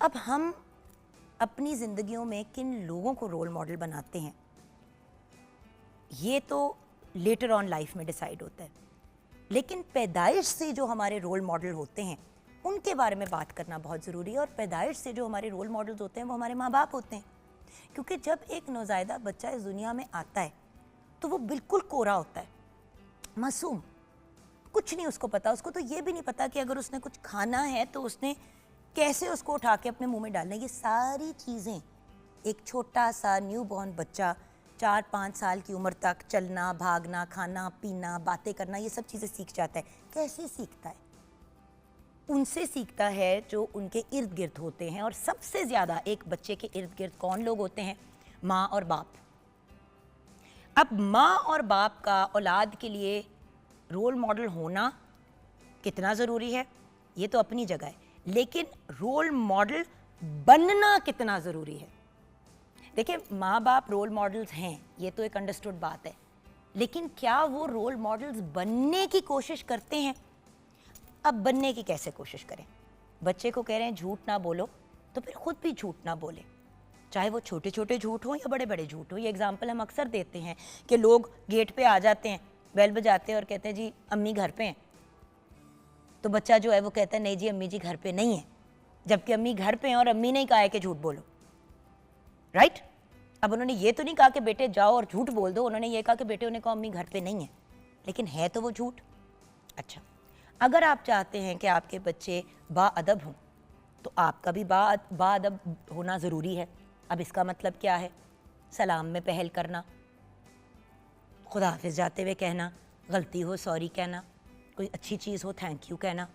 अब हम अपनी ज़िंदगियों में किन लोगों को रोल मॉडल बनाते हैं, ये तो लेटर ऑन लाइफ में डिसाइड होता है, लेकिन पैदाइश से जो हमारे रोल मॉडल होते हैं उनके बारे में बात करना बहुत ज़रूरी है। और पैदाइश से जो हमारे रोल मॉडल्स होते हैं वो हमारे माँ बाप होते हैं, क्योंकि जब एक नौज़ायदा बच्चा इस दुनिया में आता है तो वो बिल्कुल कोरा होता है, मासूम, कुछ नहीं उसको पता। उसको तो ये भी नहीं पता कि अगर उसने कुछ खाना है तो उसने कैसे उसको उठा के अपने मुंह में डालना है। ये सारी चीज़ें एक छोटा सा न्यू बॉर्न बच्चा 4-5 साल की उम्र तक चलना, भागना, खाना पीना, बातें करना, ये सब चीज़ें सीख जाता है। कैसे सीखता है? उनसे सीखता है जो उनके इर्द गिर्द होते हैं। और सबसे ज़्यादा एक बच्चे के इर्द गिर्द कौन लोग होते हैं? माँ और बाप। अब माँ और बाप का औलाद के लिए रोल मॉडल होना कितना ज़रूरी है ये तो अपनी जगह है, लेकिन रोल मॉडल बनना कितना ज़रूरी है। देखिए, माँ बाप रोल मॉडल्स हैं, ये तो एक अंडरस्टूड बात है, लेकिन क्या वो रोल मॉडल्स बनने की कोशिश करते हैं? अब बनने की कैसे कोशिश करें? बच्चे को कह रहे हैं झूठ ना बोलो, तो फिर खुद भी झूठ ना बोले, चाहे वो छोटे छोटे झूठ हों या बड़े बड़े झूठ हों। ये एग्जाम्पल हम अक्सर देते हैं कि लोग गेट पे आ जाते हैं, बेल बजाते हैं और कहते हैं जी अम्मी घर पे हैं, तो बच्चा जो है वो कहता है नहीं जी अम्मी जी घर पे नहीं है, जबकि अम्मी घर पे हैं और अम्मी ने कहा है कि झूठ बोलो, राइट? अब उन्होंने ये तो नहीं कहा कि बेटे जाओ और झूठ बोल दो, उन्होंने ये कहा कि बेटे उन्हें कहा अम्मी घर पे नहीं है, लेकिन है तो वो झूठ। अच्छा, अगर आप चाहते हैं कि आपके बच्चे बाअदब हों तो आपका भी बाअदब होना ज़रूरी है। अब इसका मतलब क्या है? सलाम में पहल करना, खुदा हाफिज़ जाते हुए कहना, गलती हो सॉरी कहना, कोई अच्छी चीज़ हो थैंक यू कहना,